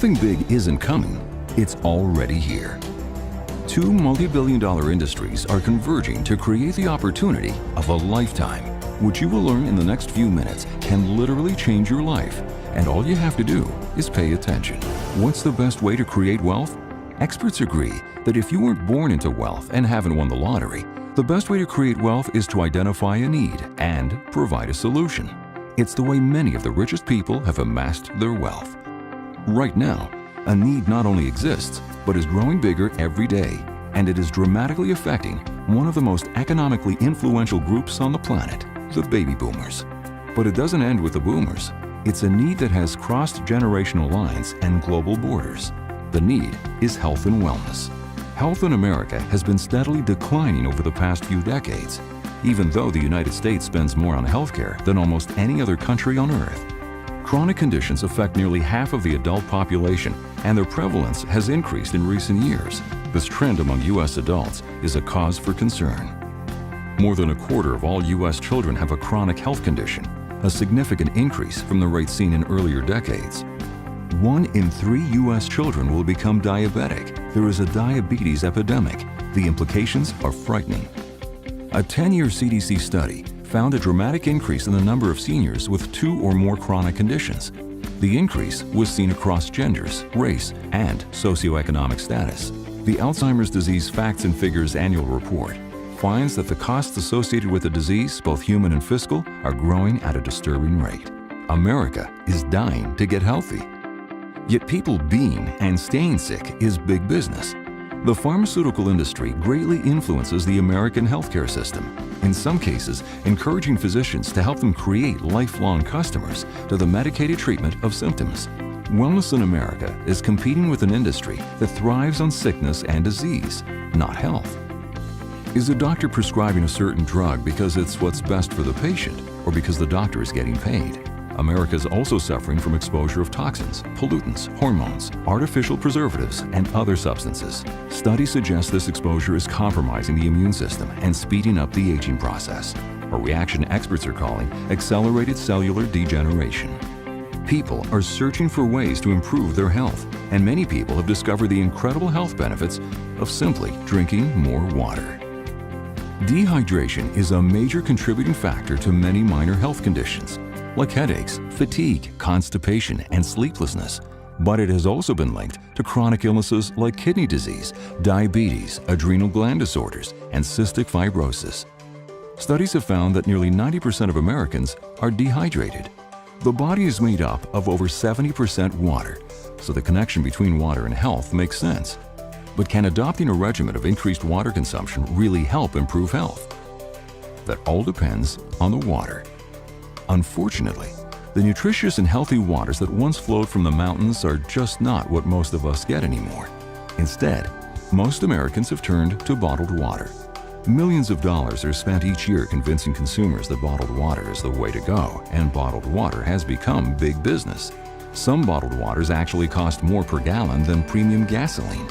Something big isn't coming, it's already here. Two multi-billion-dollar industries are converging to create the opportunity of a lifetime, which you will learn in the next few minutes can literally change your life. And all you have to do is pay attention. What's the best way to create wealth? Experts agree that if you weren't born into wealth and haven't won the lottery, the best way to create wealth is to identify a need and provide a solution. It's the way many of the richest people have amassed their wealth. Right now, a need not only exists, but is growing bigger every day, and it is dramatically affecting one of the most economically influential groups on the planet, the baby boomers. But it doesn't end with the boomers. It's a need that has crossed generational lines and global borders. The need is health and wellness. Health in America has been steadily declining over the past few decades, even though the United States spends more on healthcare than almost any other country on earth. Chronic conditions affect nearly half of the adult population, and their prevalence has increased in recent years. This trend among U.S. adults is a cause for concern. More than a quarter of all U.S. children have a chronic health condition, a significant increase from the rate seen in earlier decades. 1 in 3 U.S. children will become diabetic. There is a diabetes epidemic. The implications are frightening. A 10-year CDC study found a dramatic increase in the number of seniors with 2 or more chronic conditions. The increase was seen across genders, race, and socioeconomic status. The Alzheimer's Disease Facts and Figures Annual Report finds that the costs associated with the disease, both human and fiscal, are growing at a disturbing rate. America is dying to get healthy. Yet people being and staying sick is big business. The pharmaceutical industry greatly influences the American healthcare system, in some cases encouraging physicians to help them create lifelong customers to the medicated treatment of symptoms. Wellness in America is competing with an industry that thrives on sickness and disease, not health. Is a doctor prescribing a certain drug because it's what's best for the patient or because the doctor is getting paid? America is also suffering from exposure of toxins, pollutants, hormones, artificial preservatives, and other substances. Studies suggest this exposure is compromising the immune system and speeding up the aging process, a reaction experts are calling accelerated cellular degeneration. People are searching for ways to improve their health, and many people have discovered the incredible health benefits of simply drinking more water. Dehydration is a major contributing factor to many minor health conditions, like headaches, fatigue, constipation, and sleeplessness. But it has also been linked to chronic illnesses like kidney disease, diabetes, adrenal gland disorders, and cystic fibrosis. Studies have found that nearly 90% of Americans are dehydrated. The body is made up of over 70% water, so the connection between water and health makes sense. But can adopting a regimen of increased water consumption really help improve health? That all depends on the water. Unfortunately, the nutritious and healthy waters that once flowed from the mountains are just not what most of us get anymore. Instead, most Americans have turned to bottled water. Millions of dollars are spent each year convincing consumers that bottled water is the way to go, and bottled water has become big business. Some bottled waters actually cost more per gallon than premium gasoline.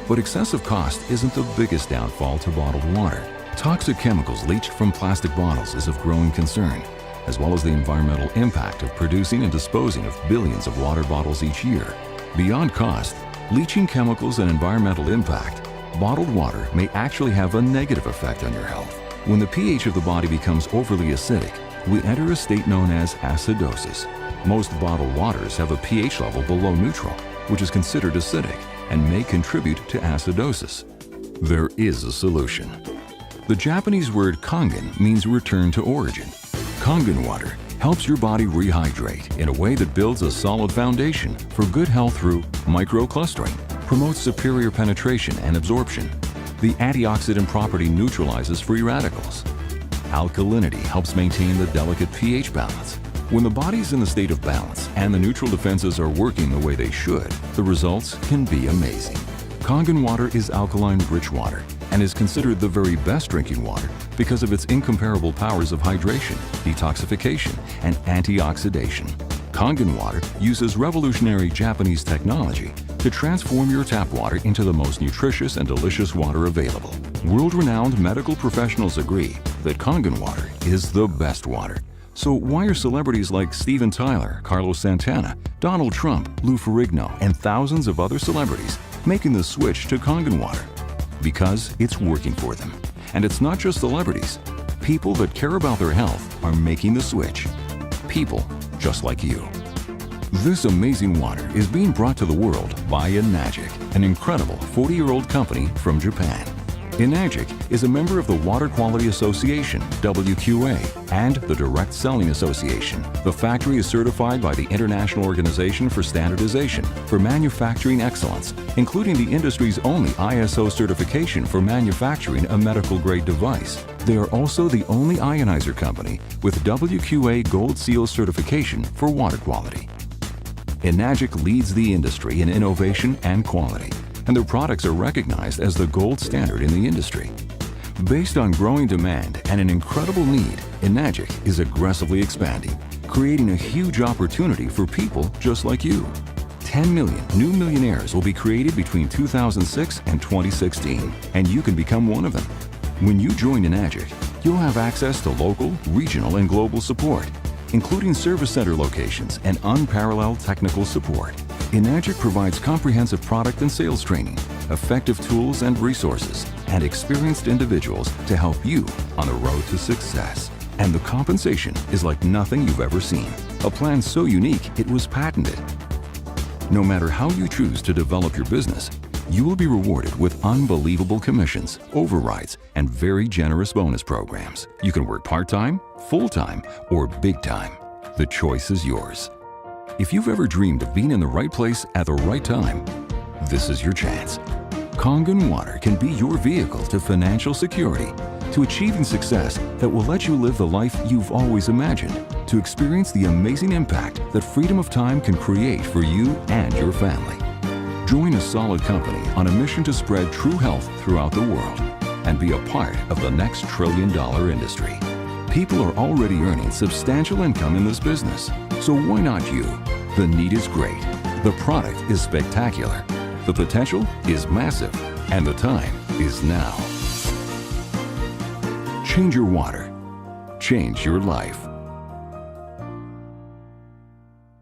But excessive cost isn't the biggest downfall to bottled water. Toxic chemicals leached from plastic bottles is of growing concern, as well as the environmental impact of producing and disposing of billions of water bottles each year. Beyond cost, leaching chemicals and environmental impact, bottled water may actually have a negative effect on your health. When the pH of the body becomes overly acidic, we enter a state known as acidosis. Most bottled waters have a pH level below neutral, which is considered acidic and may contribute to acidosis. There is a solution. The Japanese word Kangen means return to origin. Kangen Water helps your body rehydrate in a way that builds a solid foundation for good health through microclustering, promotes superior penetration and absorption. The antioxidant property neutralizes free radicals. Alkalinity helps maintain the delicate pH balance. When the body is in the state of balance and the neutral defenses are working the way they should, the results can be amazing. Kangen Water is alkaline-rich water and is considered the very best drinking water because of its incomparable powers of hydration, detoxification, and antioxidation. Kangen Water uses revolutionary Japanese technology to transform your tap water into the most nutritious and delicious water available. World-renowned medical professionals agree that Kangen Water is the best water. So why are celebrities like Steven Tyler, Carlos Santana, Donald Trump, Lou Ferrigno, and thousands of other celebrities making the switch to Kangen Water? Because it's working for them. And it's not just celebrities. People that care about their health are making the switch. People just like you. This amazing water is being brought to the world by Enagic, an incredible 40-year-old company from Japan. Enagic is a member of the Water Quality Association, WQA, and the Direct Selling Association. The factory is certified by the International Organization for Standardization for Manufacturing Excellence, including the industry's only ISO certification for manufacturing a medical-grade device. They are also the only ionizer company with WQA Gold Seal certification for water quality. Enagic leads the industry in innovation and quality, and their products are recognized as the gold standard in the industry. Based on growing demand and an incredible need, Enagic is aggressively expanding, creating a huge opportunity for people just like you. 10 million new millionaires will be created between 2006 and 2016, and you can become one of them. When you join Enagic, you'll have access to local, regional, and global support, including service center locations and unparalleled technical support. Enagic provides comprehensive product and sales training, effective tools and resources, and experienced individuals to help you on the road to success. And the compensation is like nothing you've ever seen. A plan so unique it was patented. No matter how you choose to develop your business, you will be rewarded with unbelievable commissions, overrides, and very generous bonus programs. You can work part-time, full-time, or big-time. The choice is yours. If you've ever dreamed of being in the right place at the right time, this is your chance. Kangen Water can be your vehicle to financial security, to achieving success that will let you live the life you've always imagined, to experience the amazing impact that freedom of time can create for you and your family. Join a solid company on a mission to spread true health throughout the world and be a part of the next trillion-dollar industry. People are already earning substantial income in this business, so why not you? The need is great, the product is spectacular, the potential is massive, and the time is now. Change your water. Change your life.